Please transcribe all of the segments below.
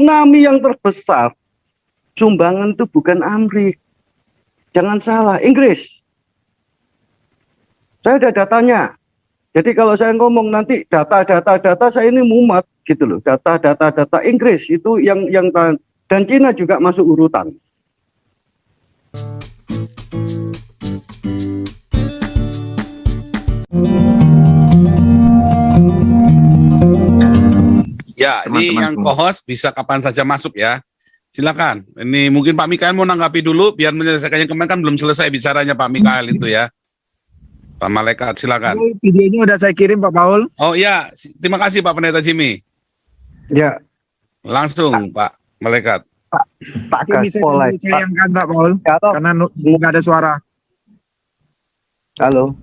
tsunami yang terbesar, sumbangan itu bukan Amerika. Jangan salah, Inggris. Saya ada datanya. Jadi kalau saya ngomong nanti data saya ini mumet gitu loh. Data Inggris itu yang dan Cina juga masuk urutan. Ya, ini yang co-host bisa kapan saja masuk ya. Silakan. Ini mungkin Pak Mikael mau nanggapi dulu biar menyelesaikan yang kemarin kan belum selesai bicaranya Pak Mikael itu ya. Pak Malaikat, silakan. Videonya udah saya kirim Pak Paul. Oh iya, terima kasih Pak Pendeta Jimmy. Ya. Langsung Pak Malaikat. Pak Jimmy saya sayangkan Pak Paul, karena nggak ada suara. Halo.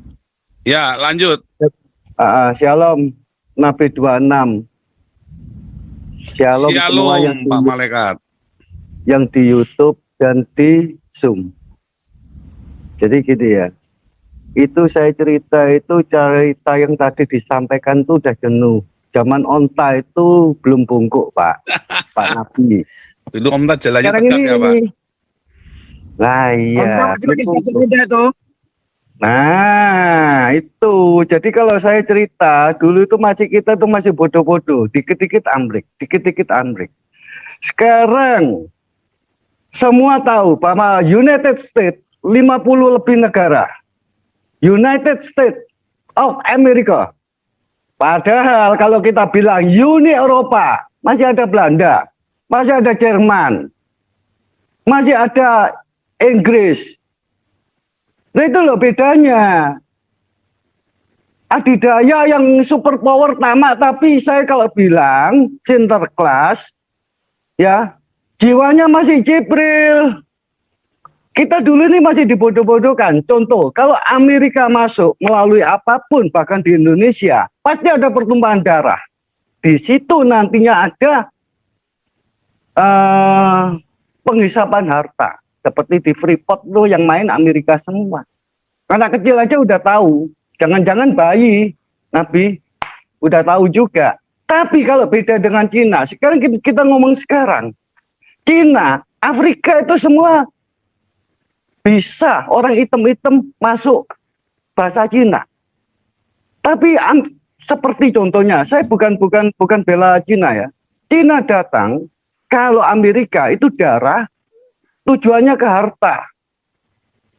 Ya, lanjut. Shalom, Nabi 26. Shalom semua yang Pak Malaikat. Yang di YouTube dan di Zoom. Jadi gini ya. Itu saya cerita yang tadi disampaikan itu udah jenuh. Zaman onta itu belum bungkuk Pak. Pak Nabi. Itu onta jalannya sekarang tegak ya Pak. Lah iya. Onta masih pakai sepatu roda tuh. Nah itu. Jadi kalau saya cerita dulu itu kita masih bodoh-bodoh. Dikit-dikit ambruk. Sekarang semua tahu bahwa United States 50 lebih negara. United States of America. Padahal kalau kita bilang Uni Eropa, masih ada Belanda, masih ada Jerman, masih ada Inggris. Nah itu loh bedanya. Adidaya yang super power tamak, tapi saya kalau bilang Sinterklas, ya jiwanya masih Jibril. Kita dulu ini masih dibodoh-bodohkan. Contoh, kalau Amerika masuk melalui apapun, bahkan di Indonesia, pasti ada pertumpahan darah. Di situ nantinya ada penghisapan harta. Seperti di Freeport tuh yang main Amerika semua. Anak kecil aja udah tahu. Jangan-jangan bayi, Nabi, udah tahu juga. Tapi kalau beda dengan Cina, sekarang kita ngomong sekarang. Cina, Afrika itu semua bisa orang hitam-hitam masuk bahasa Cina. Tapi seperti contohnya, saya bukan bela Cina ya. Cina datang, kalau Amerika itu darah, tujuannya ke harta.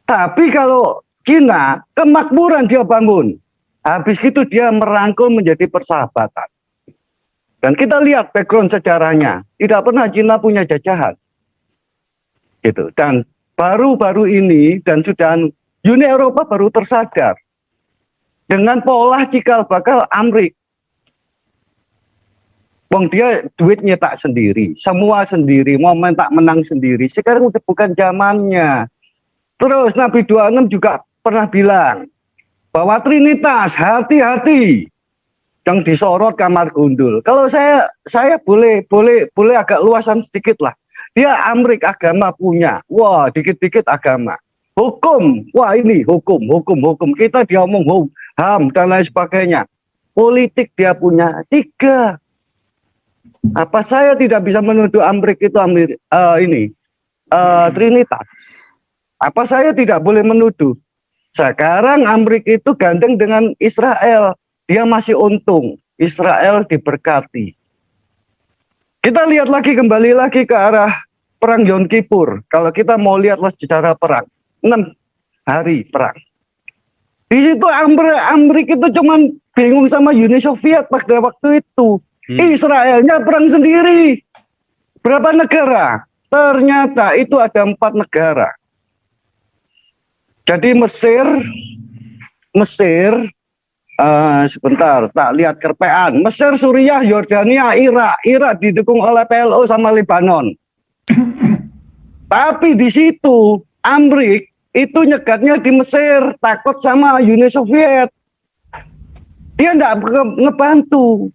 Tapi kalau Cina, kemakmuran dia bangun. Habis itu dia merangkul menjadi persahabatan. Dan kita lihat background sejarahnya, tidak pernah Cina punya jajahan. Gitu. Dan baru-baru ini dan sudah Uni Eropa baru tersadar dengan pola cikal bakal Amrik. Wong dia duit nyetak sendiri, semua sendiri, mau mentak menang sendiri. Sekarang udah bukan zamannya. Terus Nabi 26 juga pernah bilang bahwa Trinitas hati-hati yang disorot kamar gundul. Kalau saya boleh agak luasan sedikit lah. Dia Amrik agama punya. Wah, dikit-dikit agama. Hukum. Wah, ini hukum. Kita diomong HAM dan lain sebagainya. Politik dia punya 3. Apa saya tidak bisa menuduh Amrik itu Trinitas? Apa saya tidak boleh menuduh? Sekarang Amrik itu gandeng dengan Israel. Dia masih untung. Israel diberkati. Kita lihat kembali lagi ke arah perang Yom Kippur. Kalau kita mau lihatlah sejarah perang, 6 hari perang. Di situ Amerika itu cuman bingung sama Uni Soviet pada waktu itu. Israelnya perang sendiri. Berapa negara? Ternyata itu ada 4 negara. Jadi Mesir, sebentar, tak lihat kerpean. Mesir, Suriah, Yordania, Irak didukung oleh PLO sama Lebanon. Tapi di situ Amrik itu nyegatnya di Mesir, takut sama Uni Soviet. Dia tidak ngebantu.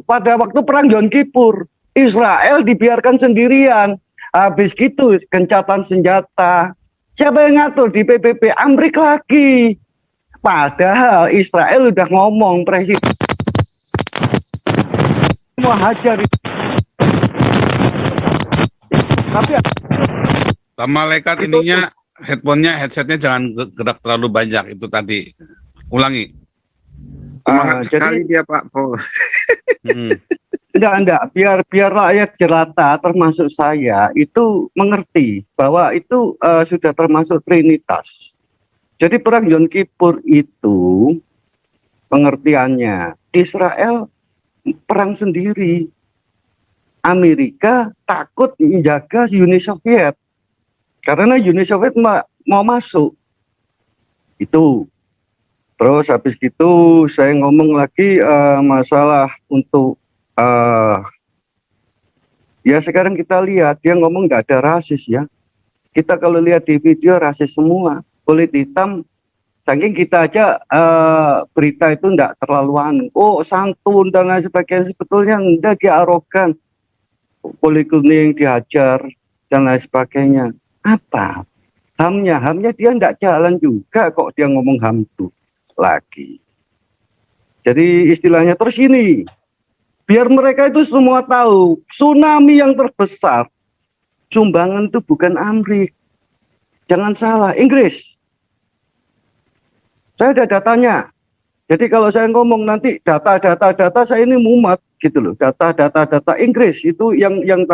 Pada waktu perang Yom Kippur, Israel dibiarkan sendirian. Habis gitu gencatan senjata. Siapa yang ngatur di PBB? Amrik lagi. Padahal Israel udah ngomong presiden mau hajar Tapi Pak Malaikat ininya headsetnya jangan gerak terlalu banyak itu tadi. Ulangi. Semangat jadi sekali dia Pak Paul. enggak, biar rakyat jelata termasuk saya itu mengerti bahwa itu sudah termasuk Trinitas. Jadi perang Yom Kippur itu pengertiannya Israel perang sendiri. Amerika takut menjaga Uni Soviet karena Uni Soviet mau masuk. Itu. Terus habis gitu saya ngomong lagi masalah untuk ya sekarang kita lihat dia ngomong nggak ada rasis ya. Kita kalau lihat di video rasis semua, kulit hitam. Saking kita aja berita itu nggak terlalu santun dan lain sebagainya, sebetulnya enggak, dia arogan. Kulit kuning dihajar dan lain sebagainya. Apa? Hamnya dia nggak jalan juga kok dia ngomong ham itu lagi. Jadi istilahnya terus ini, biar mereka itu semua tahu tsunami yang terbesar sumbangan itu bukan Amerika. Jangan salah, Inggris. Saya ada datanya. Jadi kalau saya ngomong nanti data saya ini mumet gitu loh. Data Inggris itu yang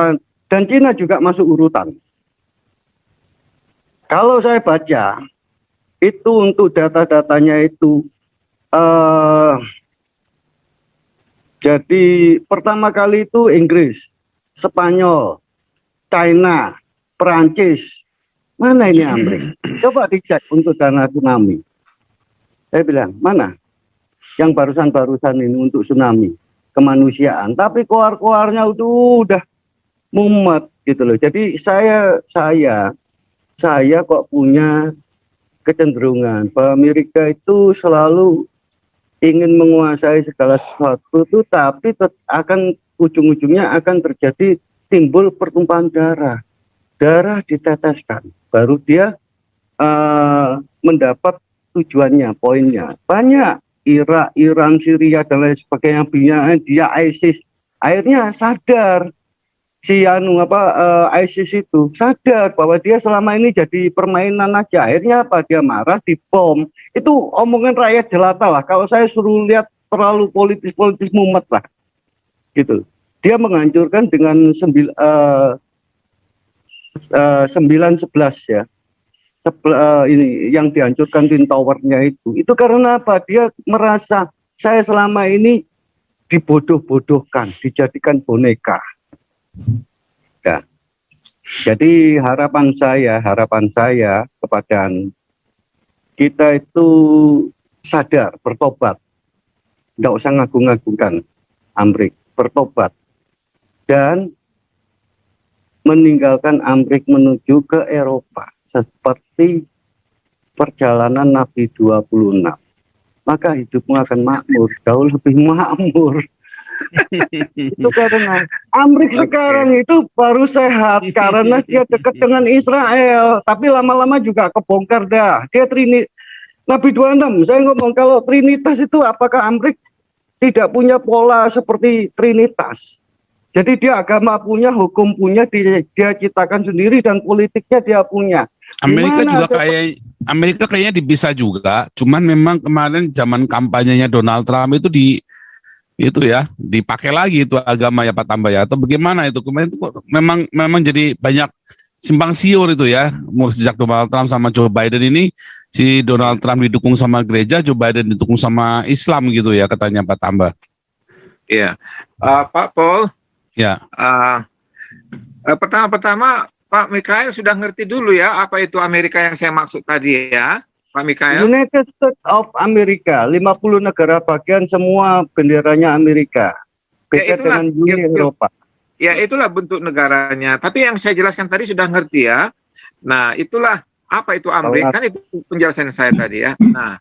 dan Cina juga masuk urutan. Kalau saya baca itu untuk data-datanya itu jadi pertama kali itu Inggris, Spanyol, China, Perancis. Mana ini Amerika? Coba dicek untuk dana tsunami. Saya bilang, mana? Yang barusan ini untuk tsunami kemanusiaan, tapi koar-koarnya udah mumet gitu loh. Jadi saya kok punya kecenderungan bahwa Amerika itu selalu ingin menguasai segala sesuatu itu, tapi akan ujung-ujungnya akan terjadi timbul pertumpahan darah diteteskan, baru dia mendapat tujuannya, poinnya. Banyak Irak, Iran, Syria dan lain sebagainya, dia ISIS. Akhirnya sadar si ISIS itu sadar bahwa dia selama ini jadi permainan aja. Akhirnya apa? Dia marah, dibom. Itu omongan rakyat jelata lah. Kalau saya suruh lihat terlalu politis mumet lah. Gitu. Dia menghancurkan dengan 9/11 ya. Ini yang dihancurkan Twin Tower-nya itu karena apa? Dia merasa saya selama ini dibodoh-bodohkan, dijadikan boneka. Ya. Jadi harapan saya kepada kita itu sadar, bertobat, nggak usah ngagung-ngagungkan Amerika, bertobat dan meninggalkan Amerika menuju ke Eropa. Seperti perjalanan Nabi 26, maka hidupmu akan makmur, jauh lebih makmur. Itu karena Amerika sekarang itu baru sehat karena dia dekat dengan Israel, tapi lama-lama juga kebongkar dah. Dia Nabi 26, saya ngomong kalau Trinitas itu apakah Amerika tidak punya pola seperti Trinitas? Jadi dia agama punya, hukum punya, dia ciptakan sendiri dan politiknya dia punya. Amerika kayaknya bisa juga, cuman memang kemarin zaman kampanyenya Donald Trump itu dipakai lagi itu agama ya Pak Tambah ya, atau bagaimana itu kemarin itu memang jadi banyak simpang siur itu ya, mulai sejak Donald Trump sama Joe Biden ini, si Donald Trump didukung sama gereja, Joe Biden didukung sama Islam gitu ya katanya Pak Tambah. Iya, Pak Paul. Ya. Pertama-tama Pak Mikael sudah ngerti dulu ya apa itu Amerika yang saya maksud tadi ya, Pak Mikael. United States of America, 50 negara bagian semua benderanya Amerika. Beda dengan Uni Eropa. Ya itulah bentuk negaranya. Tapi yang saya jelaskan tadi sudah ngerti ya. Nah itulah apa itu Amerika, kan itu penjelasan saya tadi ya. Nah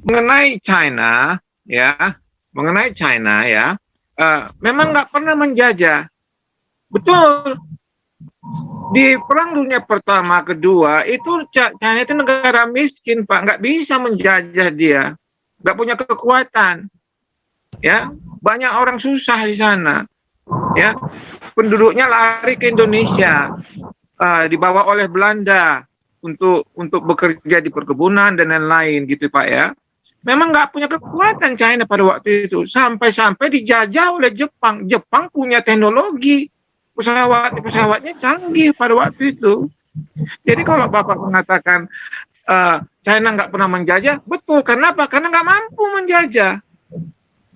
mengenai China ya, memang nggak pernah menjajah. Betul. Di Perang Dunia Pertama, Kedua, itu China itu negara miskin, Pak. Nggak bisa menjajah dia. Nggak punya kekuatan. Ya, banyak orang susah di sana. ya, penduduknya lari ke Indonesia, dibawa oleh Belanda untuk bekerja di perkebunan dan lain-lain gitu Pak ya. Memang nggak punya kekuatan China pada waktu itu, sampai-sampai dijajah oleh Jepang. Jepang punya teknologi, pesawatnya canggih pada waktu itu. Jadi kalau Bapak mengatakan China nggak pernah menjajah, betul. Kenapa? Karena nggak mampu menjajah.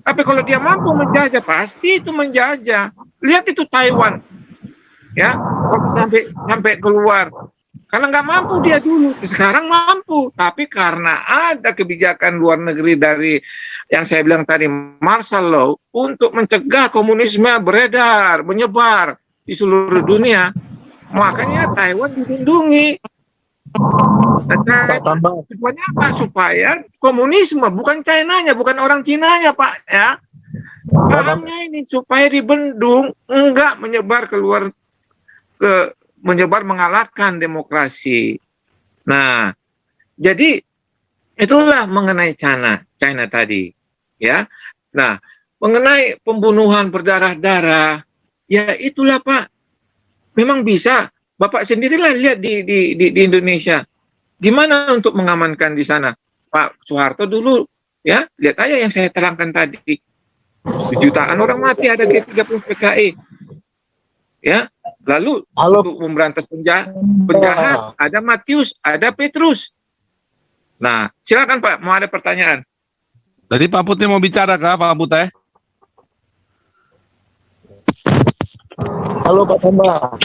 Tapi kalau dia mampu menjajah, pasti itu menjajah. Lihat itu Taiwan, ya, kok sampai keluar. Karena nggak mampu dia dulu, sekarang mampu. Tapi karena ada kebijakan luar negeri dari yang saya bilang tadi, martial law, untuk mencegah komunisme beredar, menyebar di seluruh dunia, makanya Taiwan dilindungi. Supaya apa? Supaya komunisme, bukan China-nya, bukan orang Cina-nya Pak ya. Pahamnya ini supaya dibendung, enggak menyebar keluar menyebar mengalahkan demokrasi. Nah, jadi itulah mengenai China tadi, ya. Nah, mengenai pembunuhan berdarah-darah, ya itulah Pak. Memang bisa. Bapak sendirilah lihat di Indonesia. Gimana untuk mengamankan di sana? Pak Soeharto dulu, ya, lihat aja yang saya terangkan tadi. Jutaan orang mati ada G30 PKI. Ya, lalu untuk memberantas penjahat ada Matius, ada Petrus. Nah, silakan Pak, mau ada pertanyaan? Tadi Pak Putih mau bicara kah Pak Putih? Halo Pak Tamba.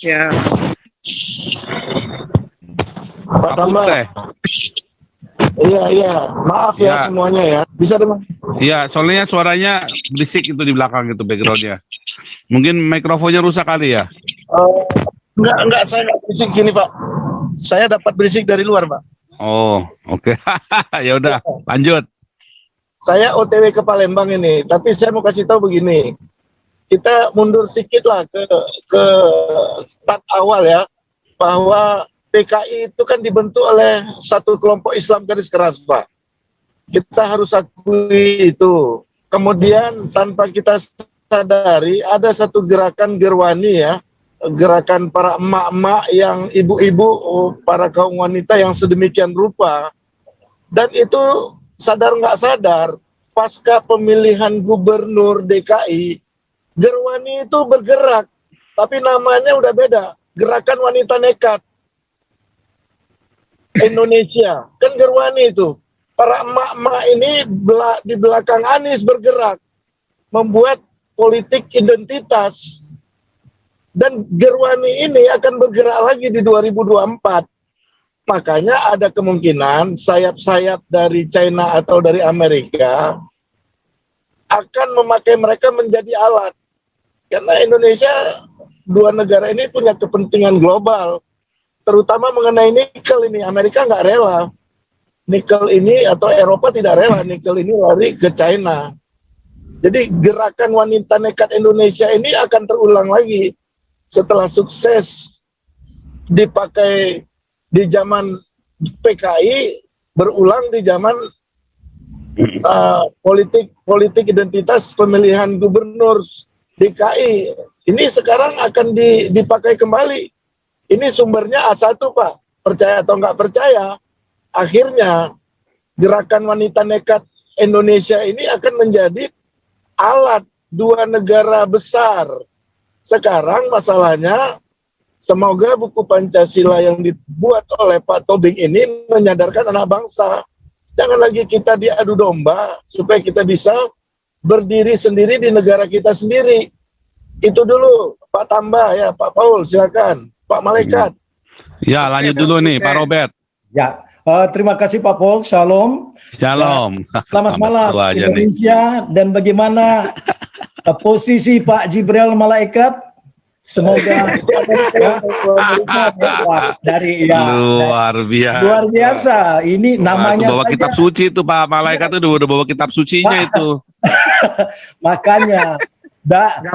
Ya. Pak Tamba. Iya. Maaf ya semuanya ya. Bisa dong. Iya, soalnya suaranya berisik itu di belakang itu backgroundnya. Mungkin mikrofonnya rusak kali ya? Enggak, saya nggak berisik sini Pak. Saya dapat berisik dari luar Pak. Oh, oke. Ya udah, lanjut. Saya OTW ke Palembang ini, tapi saya mau kasih tahu begini. Kita mundur sedikit lah ke start awal ya, bahwa PKI itu kan dibentuk oleh satu kelompok Islam garis keras Pak. Kita harus akui itu. Kemudian tanpa kita sadari ada satu gerakan Gerwani ya, gerakan para emak-emak yang ibu-ibu, para kaum wanita yang sedemikian rupa. Dan itu sadar nggak sadar, pasca pemilihan gubernur DKI, Gerwani itu bergerak, tapi namanya udah beda, Gerakan Wanita Nekat Indonesia. Kan Gerwani itu, para emak-emak ini di belakang Anies bergerak, membuat politik identitas. Dan Gerwani ini akan bergerak lagi di 2024. Makanya ada kemungkinan sayap-sayap dari China atau dari Amerika akan memakai mereka menjadi alat. Karena Indonesia, dua negara ini punya kepentingan global, terutama mengenai nikel ini. Amerika nggak rela nikel ini, atau Eropa tidak rela nikel ini lari ke China. Jadi gerakan wanita nekat Indonesia ini akan terulang lagi setelah sukses dipakai di zaman PKI, berulang di zaman politik identitas pemilihan gubernur DKI. Ini sekarang akan dipakai kembali. Ini sumbernya A1 Pak, percaya atau nggak percaya, akhirnya gerakan wanita nekat Indonesia ini akan menjadi alat dua negara besar. Sekarang masalahnya, semoga buku Pancasila yang dibuat oleh Pak Tobing ini menyadarkan anak bangsa. Jangan lagi kita diadu domba, supaya kita bisa berdiri sendiri di negara kita sendiri. Itu dulu Pak Tamba ya, Pak Paul silakan. Pak Malaikat. Ya, lanjut dulu nih Pak Robert. Ya, terima kasih Pak Paul. Shalom. Shalom. Selamat malam Indonesia. Dan bagaimana posisi Pak Jibril Malaikat? Semoga dari luar biasa. Luar biasa. Ini namanya bawa kitab suci itu Pak Malaikat itu udah bawa kitab sucinya itu. Makanya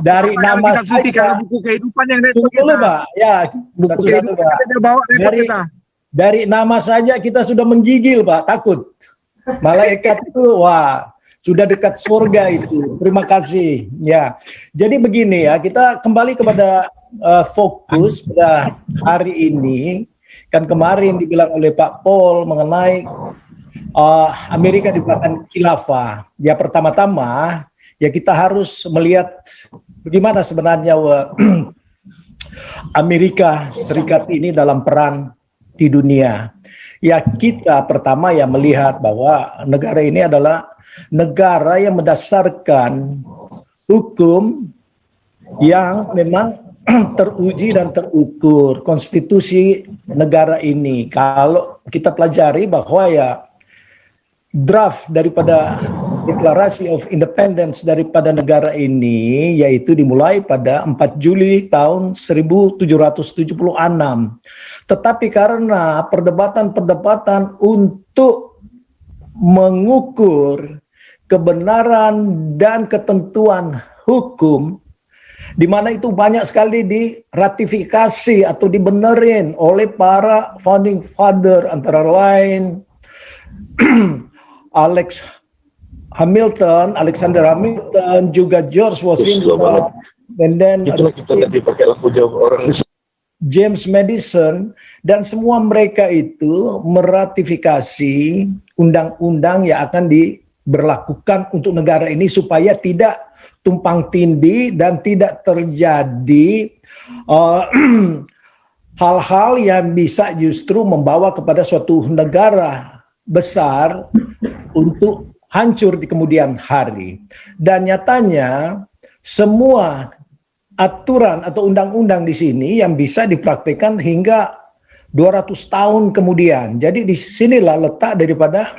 dari nama kitab suci, kalau buku kehidupan yang dulu Pak. Ya, buku kehidupan dia bawa dari nama saja kita sudah menggigil Pak, takut. Malaikat itu wah, sudah dekat surga itu. Terima kasih. Ya, jadi begini ya, kita kembali kepada fokus pada hari ini. Kan kemarin dibilang oleh Pak Paul mengenai Amerika di belakang khilafah. Ya pertama-tama ya kita harus melihat bagaimana sebenarnya Amerika Serikat ini dalam peran di dunia. Ya kita pertama ya melihat bahwa negara ini adalah negara yang mendasarkan hukum yang memang teruji dan terukur. Konstitusi negara ini, kalau kita pelajari bahwa ya draft daripada Declaration of Independence daripada negara ini yaitu dimulai pada 4 Juli tahun 1776. Tetapi karena perdebatan-perdebatan untuk mengukur kebenaran dan ketentuan hukum, di mana itu banyak sekali diratifikasi atau dibenerin oleh para founding father, antara lain Alexander Hamilton, juga George Washington, dan itulah kita tadi pakai lampu jauh orang James Madison, dan semua mereka itu meratifikasi undang-undang yang akan diberlakukan untuk negara ini supaya tidak tumpang tindih dan tidak terjadi hal-hal yang bisa justru membawa kepada suatu negara besar untuk hancur di kemudian hari. Dan nyatanya semua aturan atau undang-undang di sini yang bisa dipraktikkan hingga 200 tahun kemudian. Jadi di sinilah letak daripada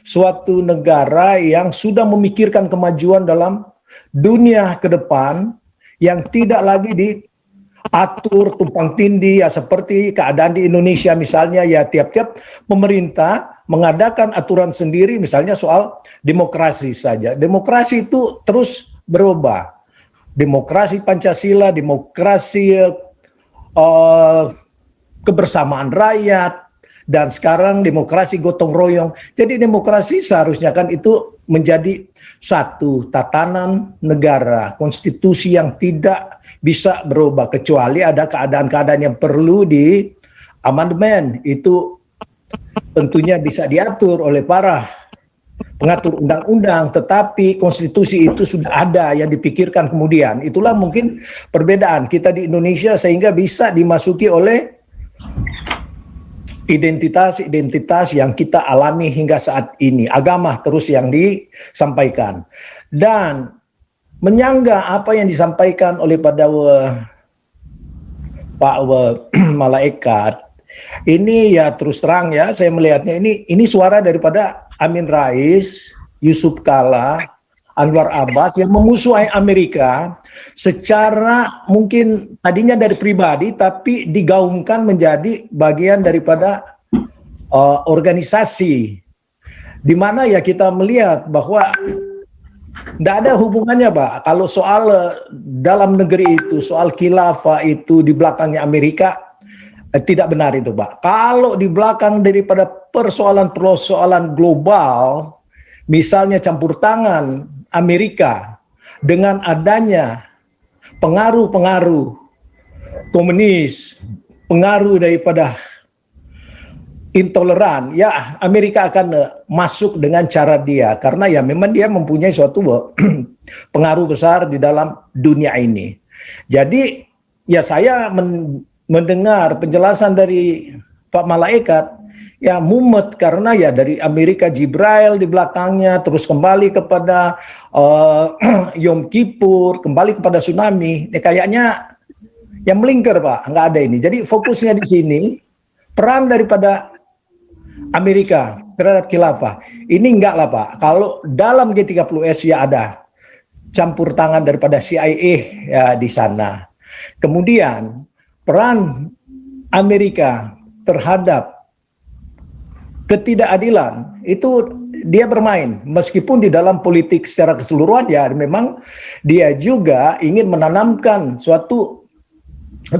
suatu negara yang sudah memikirkan kemajuan dalam dunia ke depan, yang tidak lagi diatur tumpang tindih ya, seperti keadaan di Indonesia misalnya ya, tiap-tiap pemerintah mengadakan aturan sendiri, misalnya soal demokrasi saja. Demokrasi itu terus berubah. Demokrasi Pancasila, demokrasi kebersamaan rakyat, dan sekarang demokrasi gotong royong. Jadi demokrasi seharusnya kan itu menjadi satu tatanan negara, konstitusi yang tidak bisa berubah kecuali ada keadaan-keadaan yang perlu di amandemen. Itu tentunya bisa diatur oleh para pengatur undang-undang, tetapi konstitusi itu sudah ada yang dipikirkan kemudian. Itulah mungkin perbedaan kita di Indonesia sehingga bisa dimasuki oleh identitas-identitas yang kita alami hingga saat ini. Agama terus yang disampaikan. Dan menyangga apa yang disampaikan oleh pada Pak Malaikat, ini ya terus terang ya, saya melihatnya ini suara daripada Amin Rais, Yusuf Kala, Anwar Abbas yang memusuhi Amerika secara mungkin tadinya dari pribadi tapi digaungkan menjadi bagian daripada organisasi, di mana ya kita melihat bahwa tidak ada hubungannya Pak kalau soal dalam negeri itu, soal khilafah itu di belakangnya Amerika. Tidak benar itu Pak. Kalau di belakang daripada persoalan-persoalan global, misalnya campur tangan Amerika dengan adanya pengaruh-pengaruh komunis, pengaruh daripada intoleran, ya Amerika akan masuk dengan cara dia, karena ya memang dia mempunyai suatu pengaruh besar di dalam dunia ini. Jadi ya saya mendengar penjelasan dari Pak Malaikat, ya mumet karena ya dari Amerika Jibril di belakangnya, terus kembali kepada Yom Kippur, kembali kepada tsunami. Ya, kayaknya yang melingkar Pak, nggak ada ini. Jadi fokusnya di sini peran daripada Amerika terhadap khilafah. Ini enggak lah Pak. Kalau dalam G30S ya ada campur tangan daripada CIA ya di sana. Kemudian peran Amerika terhadap ketidakadilan itu dia bermain, meskipun di dalam politik secara keseluruhan ya memang dia juga ingin menanamkan suatu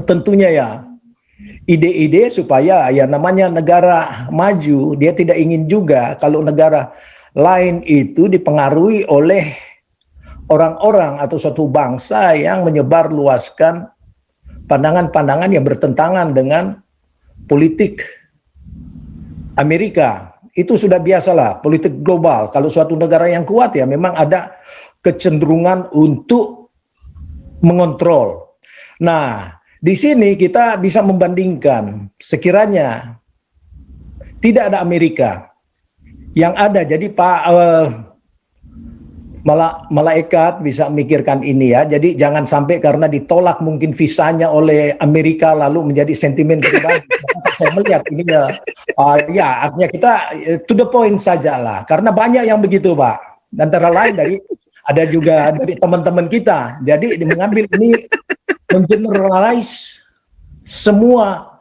tentunya ya ide-ide supaya ya namanya negara maju, dia tidak ingin juga kalau negara lain itu dipengaruhi oleh orang-orang atau suatu bangsa yang menyebarluaskan pandangan-pandangan yang bertentangan dengan politik Amerika. Itu sudah biasalah, politik global. Kalau suatu negara yang kuat ya memang ada kecenderungan untuk mengontrol. Nah, di sini kita bisa membandingkan sekiranya tidak ada Amerika yang ada. Jadi Pak malaikat bisa memikirkan ini ya. Jadi jangan sampai karena ditolak mungkin visanya oleh Amerika lalu menjadi sentimen pribadi. Saya melihat ini ya artinya kita to the point saja lah. Karena banyak yang begitu Pak. Antara lain ada juga dari teman-teman kita. Jadi mengambil ini mengeneralize semua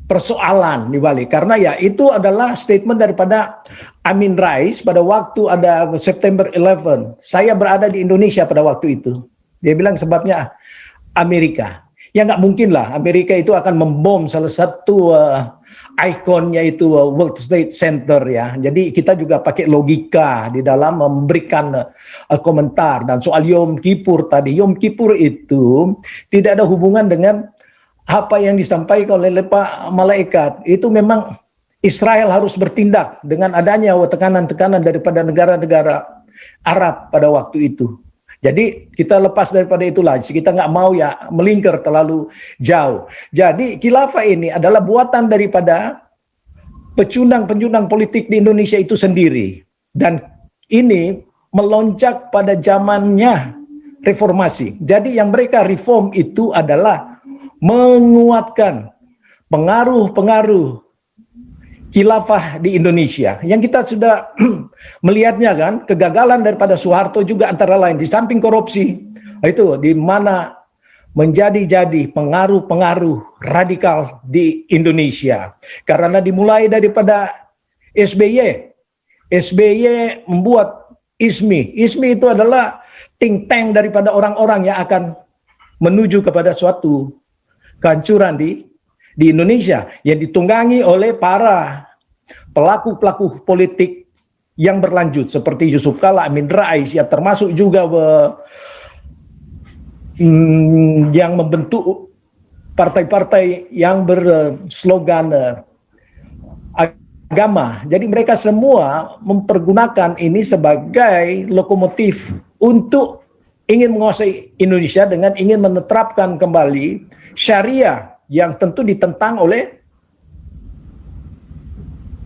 persoalan di Bali, karena ya itu adalah statement daripada Amin Rais pada waktu ada September 11. Saya berada di Indonesia pada waktu itu. Dia bilang sebabnya Amerika. Ya nggak mungkin lah Amerika itu akan membom salah satu ikonnya itu World Trade Center ya. Jadi kita juga pakai logika di dalam memberikan komentar. Dan soal Yom Kippur tadi, Yom Kippur itu tidak ada hubungan dengan apa yang disampaikan oleh Pak Malaikat. Itu memang Israel harus bertindak dengan adanya tekanan-tekanan daripada negara-negara Arab pada waktu itu. Jadi kita lepas daripada itulah, kita nggak mau ya melingkar terlalu jauh. Jadi khilafah ini adalah buatan daripada pecundang-pencundang politik di Indonesia itu sendiri. Dan ini melonjak pada zamannya reformasi. Jadi yang mereka reform itu adalah menguatkan pengaruh-pengaruh khilafah di Indonesia. Yang kita sudah melihatnya kan, kegagalan daripada Soeharto juga antara lain, di samping korupsi, itu di mana menjadi pengaruh-pengaruh radikal di Indonesia. Karena dimulai daripada SBY. SBY membuat ISMI. ISMI itu adalah think tank daripada orang-orang yang akan menuju kepada suatu kehancuran di Indonesia yang ditunggangi oleh para pelaku-pelaku politik yang berlanjut seperti Yusuf Kala, Amin Rais, ya termasuk juga yang membentuk partai-partai yang berslogan agama. Jadi mereka semua mempergunakan ini sebagai lokomotif untuk ingin menguasai Indonesia dengan ingin menerapkan kembali syariah yang tentu ditentang oleh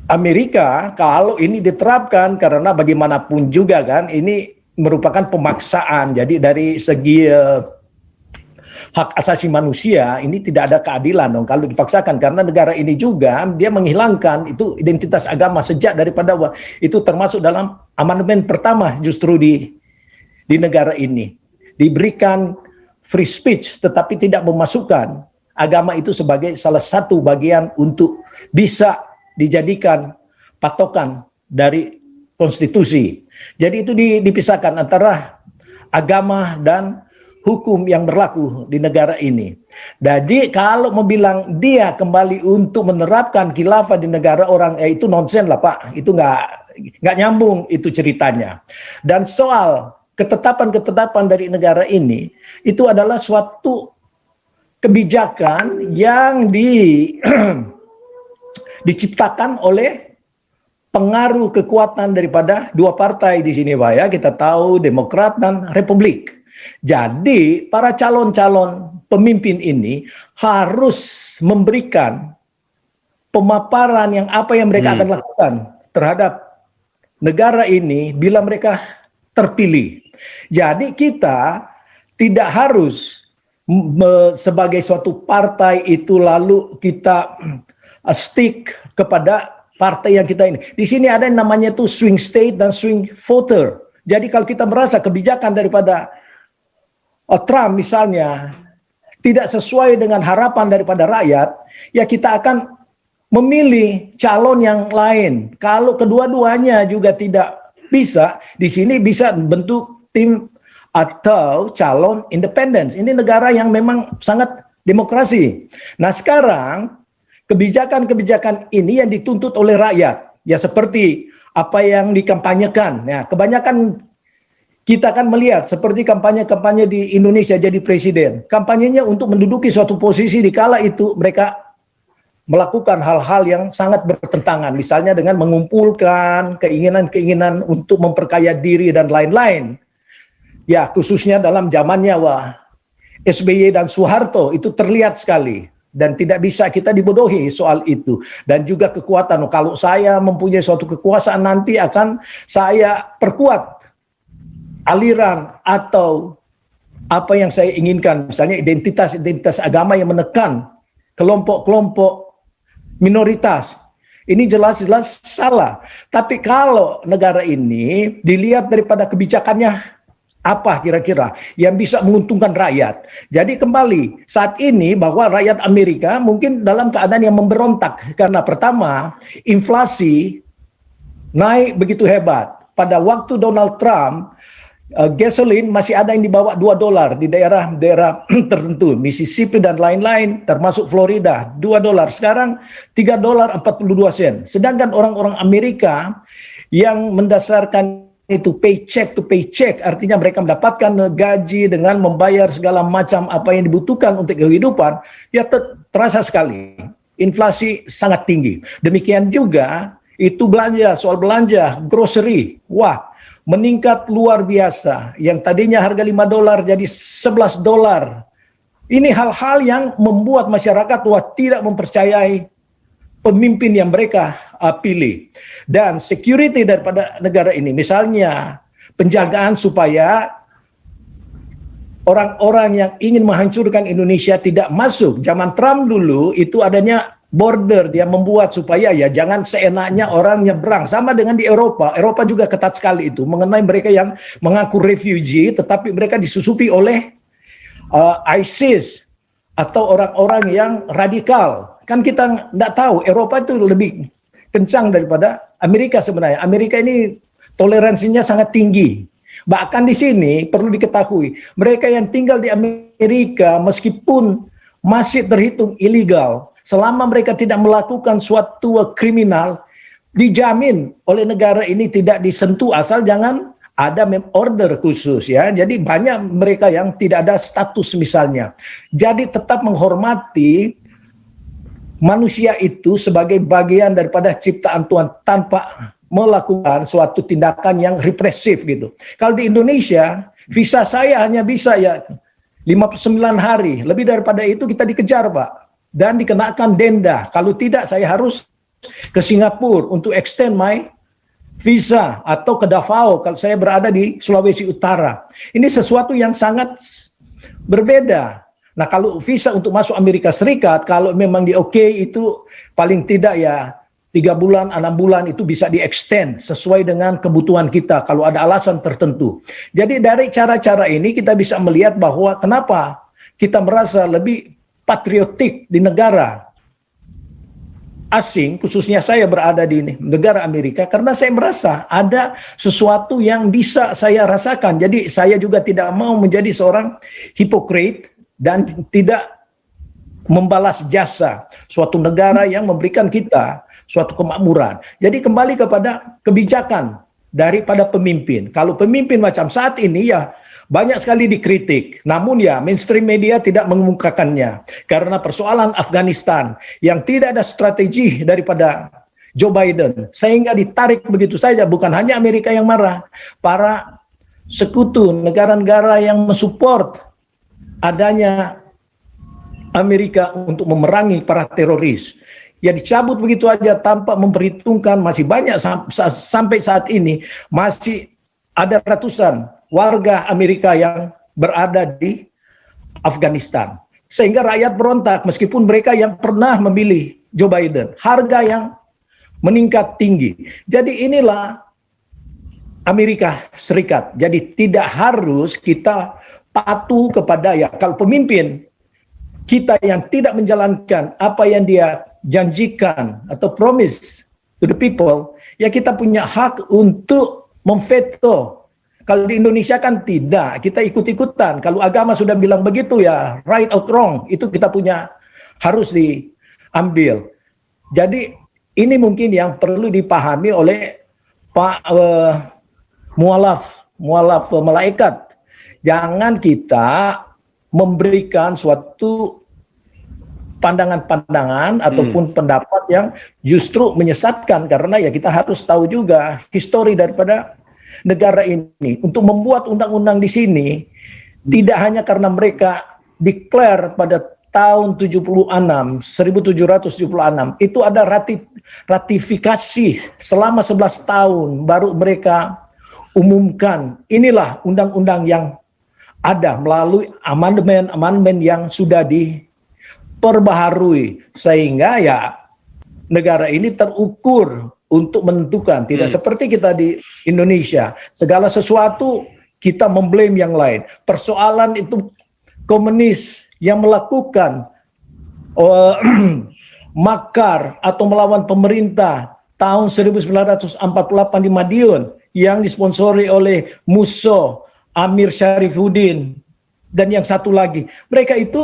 Amerika kalau ini diterapkan, karena bagaimanapun juga kan ini merupakan pemaksaan. Jadi dari segi hak asasi manusia ini tidak ada keadilan dong kalau dipaksakan, karena negara ini juga dia menghilangkan itu identitas agama sejak daripada itu termasuk dalam amandemen pertama justru di negara ini diberikan free speech tetapi tidak memasukkan agama itu sebagai salah satu bagian untuk bisa dijadikan patokan dari konstitusi. Jadi itu dipisahkan antara agama dan hukum yang berlaku di negara ini. Jadi kalau mau bilang dia kembali untuk menerapkan khilafah di negara orang, itu nonsen lah Pak. Itu nggak nyambung itu ceritanya. Dan soal ketetapan-ketetapan dari negara ini, itu adalah suatu kebijakan yang diciptakan oleh pengaruh kekuatan daripada dua partai di sini Pak ya. Kita tahu Demokrat dan Republik. Jadi para calon-calon pemimpin ini harus memberikan pemaparan yang apa yang mereka akan lakukan terhadap negara ini bila mereka terpilih. Jadi kita tidak harus sebagai suatu partai itu lalu kita stick kepada partai yang kita ini. Di sini ada yang namanya tuh swing state dan swing voter. Jadi kalau kita merasa kebijakan daripada Trump misalnya tidak sesuai dengan harapan daripada rakyat, ya kita akan memilih calon yang lain. Kalau kedua-duanya juga tidak bisa, di sini bisa bentuk tim atau calon independen. Ini negara yang memang sangat demokrasi. Nah sekarang kebijakan-kebijakan ini yang dituntut oleh rakyat, ya seperti apa yang dikampanyekan. Nah, kebanyakan kita kan melihat seperti kampanye-kampanye di Indonesia jadi presiden. Kampanyenya untuk menduduki suatu posisi di kala itu mereka melakukan hal-hal yang sangat bertentangan. Misalnya dengan mengumpulkan keinginan-keinginan untuk memperkaya diri dan lain-lain. Ya, khususnya dalam zamannya SBY dan Soeharto itu terlihat sekali. Dan tidak bisa kita dibodohi soal itu. Dan juga kekuatan. Kalau saya mempunyai suatu kekuasaan nanti akan saya perkuat aliran atau apa yang saya inginkan, misalnya identitas agama yang menekan kelompok-kelompok minoritas. Ini jelas-jelas salah. Tapi kalau negara ini dilihat daripada kebijakannya, apa kira-kira yang bisa menguntungkan rakyat. Jadi kembali saat ini bahwa rakyat Amerika mungkin dalam keadaan yang memberontak. Karena pertama, inflasi naik begitu hebat. Pada waktu Donald Trump, gasolin masih ada yang di bawah $2 di daerah-daerah tertentu, Mississippi dan lain-lain, termasuk Florida, $2. Sekarang $3.42. Sedangkan orang-orang Amerika yang mendasarkan itu paycheck to paycheck, artinya mereka mendapatkan gaji dengan membayar segala macam apa yang dibutuhkan untuk kehidupan, ya terasa sekali. Inflasi sangat tinggi. Demikian juga itu belanja, soal belanja, grocery, wah, meningkat luar biasa. Yang tadinya harga $5 jadi $11. Ini hal-hal yang membuat masyarakat tidak mempercayai pemimpin yang mereka pilih. Dan security daripada negara ini, misalnya penjagaan supaya orang-orang yang ingin menghancurkan Indonesia tidak masuk. Zaman Trump dulu itu adanya border, dia membuat supaya ya jangan seenaknya orang nyebrang. Sama dengan di Eropa. Eropa juga ketat sekali itu mengenai mereka yang mengaku refugee tetapi mereka disusupi oleh ISIS atau orang-orang yang radikal. Kan kita nggak tahu, Eropa itu lebih kencang daripada Amerika sebenarnya. Amerika ini toleransinya sangat tinggi. Bahkan di sini perlu diketahui, mereka yang tinggal di Amerika meskipun masih terhitung ilegal, selama mereka tidak melakukan suatu kriminal, dijamin oleh negara ini tidak disentuh asal jangan ada order khusus ya. Jadi banyak mereka yang tidak ada status misalnya. Jadi tetap menghormati manusia itu sebagai bagian daripada ciptaan Tuhan tanpa melakukan suatu tindakan yang represif gitu. Kalau di Indonesia, visa saya hanya bisa ya 59 hari. Lebih daripada itu kita dikejar, Pak. Dan dikenakan denda. Kalau tidak saya harus ke Singapura untuk extend my visa atau ke Davao kalau saya berada di Sulawesi Utara. Ini sesuatu yang sangat berbeda. Nah, kalau visa untuk masuk Amerika Serikat kalau memang di itu paling tidak ya 3 bulan, 6 bulan itu bisa di-extend sesuai dengan kebutuhan kita kalau ada alasan tertentu. Jadi dari cara-cara ini kita bisa melihat bahwa kenapa kita merasa lebih patriotik di negara asing, khususnya saya berada di negara Amerika, karena saya merasa ada sesuatu yang bisa saya rasakan. Jadi saya juga tidak mau menjadi seorang hipokrit dan tidak membalas jasa suatu negara yang memberikan kita suatu kemakmuran. Jadi kembali kepada kebijakan daripada pemimpin. Kalau pemimpin macam saat ini ya banyak sekali dikritik, namun ya mainstream media tidak mengemukakannya karena persoalan Afghanistan yang tidak ada strategi daripada Joe Biden sehingga ditarik begitu saja. Bukan hanya Amerika yang marah, para sekutu negara-negara yang mensupport adanya Amerika untuk memerangi para teroris ya dicabut begitu aja tanpa memperhitungkan. Masih banyak sampai saat ini masih ada ratusan warga Amerika yang berada di Afghanistan. Sehingga rakyat berontak meskipun mereka yang pernah memilih Joe Biden. Harga yang meningkat tinggi. Jadi inilah Amerika Serikat. Jadi tidak harus kita patuh kepada ya kalau pemimpin kita yang tidak menjalankan apa yang dia janjikan atau promise to the people, ya kita punya hak untuk memveto. Kalau di Indonesia kan tidak, kita ikut-ikutan. Kalau agama sudah bilang begitu ya, right or wrong, itu kita punya harus diambil. Jadi ini mungkin yang perlu dipahami oleh Pak mualaf malaikat, jangan kita memberikan suatu pandangan-pandangan ataupun pendapat yang justru menyesatkan, karena ya kita harus tahu juga histori daripada negara ini. Untuk membuat undang-undang di sini tidak hanya karena mereka declare pada tahun 1776 itu ada ratifikasi selama 11 tahun baru mereka umumkan inilah undang-undang yang ada melalui amandemen yang sudah diperbaharui, sehingga ya negara ini terukur untuk menentukan, tidak seperti kita di Indonesia segala sesuatu kita memblame yang lain. Persoalan itu komunis yang melakukan makar atau melawan pemerintah tahun 1948 di Madiun yang disponsori oleh Musso, Amir Syarifuddin, dan yang satu lagi. Mereka itu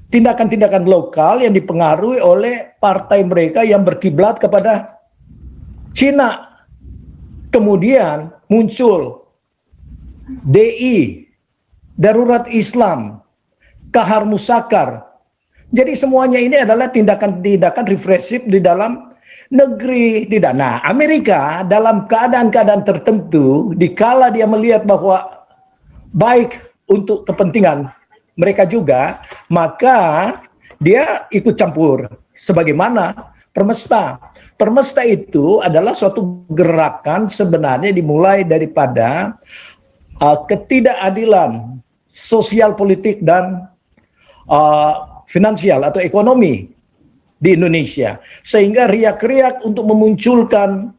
tindakan-tindakan lokal yang dipengaruhi oleh partai mereka yang berkiblat kepada Cina. Kemudian muncul DI, Darurat Islam, Kahar Musakar. Jadi semuanya ini adalah tindakan-tindakan represif di dalam negeri. Tidak. Nah, Amerika dalam keadaan-keadaan tertentu, dikala dia melihat bahwa baik untuk kepentingan mereka juga, maka dia ikut campur sebagaimana Permesta. Permesta itu adalah suatu gerakan sebenarnya dimulai daripada ketidakadilan sosial politik dan finansial atau ekonomi di Indonesia, sehingga riak-riak untuk memunculkan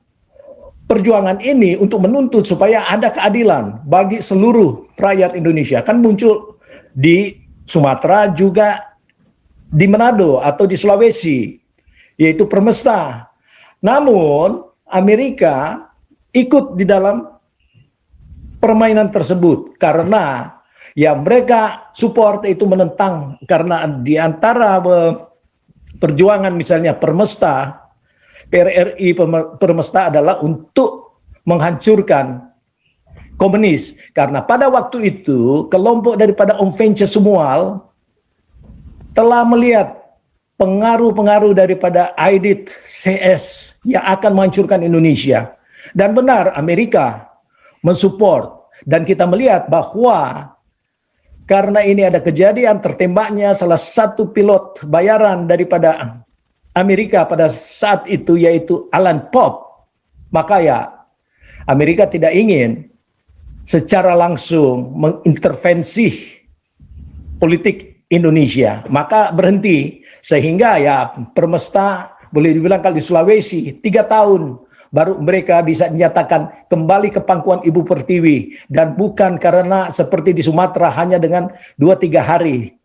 perjuangan ini untuk menuntut supaya ada keadilan bagi seluruh rakyat Indonesia kan muncul di Sumatera, juga di Manado atau di Sulawesi, yaitu Permesta. Namun Amerika ikut di dalam permainan tersebut karena ya mereka support itu menentang, karena di antara perjuangan misalnya Permesta, PRRI Permesta adalah untuk menghancurkan komunis, karena pada waktu itu kelompok daripada Om Vence Sumual telah melihat pengaruh-pengaruh daripada Aidit CS yang akan menghancurkan Indonesia, dan benar Amerika mensupport, dan kita melihat bahwa karena ini ada kejadian tertembaknya salah satu pilot bayaran daripada Amerika pada saat itu, yaitu Alan Pope, maka ya Amerika tidak ingin secara langsung mengintervensi politik Indonesia, maka berhenti, sehingga ya Permesta boleh dibilang kalau di Sulawesi 3 tahun baru mereka bisa dinyatakan kembali ke pangkuan Ibu Pertiwi, dan bukan karena seperti di Sumatera hanya dengan 2-3 hari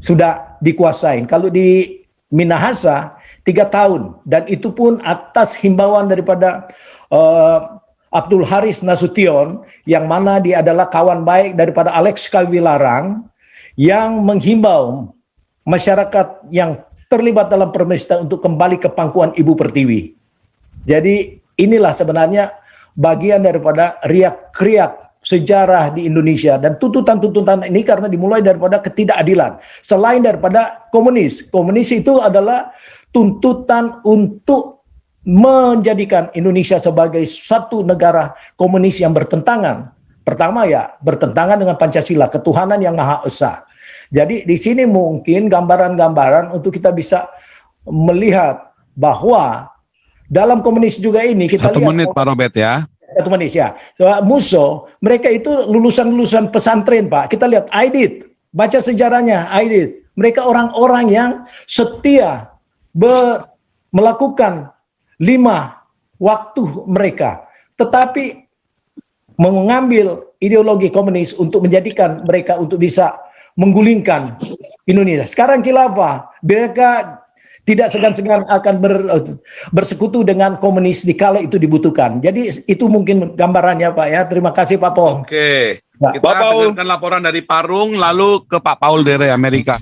sudah dikuasain. Kalau di Minahasa 3 tahun, dan itu pun atas himbauan daripada Abdul Haris Nasution, yang mana dia adalah kawan baik daripada Alex Kawilarang, yang menghimbau masyarakat yang terlibat dalam Permesta untuk kembali ke pangkuan Ibu Pertiwi. Jadi inilah sebenarnya bagian daripada riak-riak sejarah di Indonesia, dan tuntutan-tuntutan ini karena dimulai daripada ketidakadilan. Selain daripada komunis itu adalah tuntutan untuk menjadikan Indonesia sebagai satu negara komunis yang bertentangan. Pertama ya bertentangan dengan Pancasila, ketuhanan yang Maha Esa. Jadi di sini mungkin gambaran-gambaran untuk kita bisa melihat bahwa dalam komunis juga ini kita lihat 1 menit Pak Robert ya. 1 menit ya. Musso, mereka itu lulusan-lulusan pesantren, Pak. Kita lihat Aidit, baca sejarahnya Aidit. Mereka orang-orang yang setia melakukan 5 waktu mereka, tetapi mengambil ideologi komunis untuk menjadikan mereka untuk bisa menggulingkan Indonesia. Sekarang khilafah, mereka tidak segan-segan akan bersekutu dengan komunis dikala itu dibutuhkan. Jadi itu mungkin gambarannya Pak ya. Terima kasih Pak Paul. Oke. Nah, Kita dengarkan laporan dari Parung lalu ke Pak Paul dari Amerika.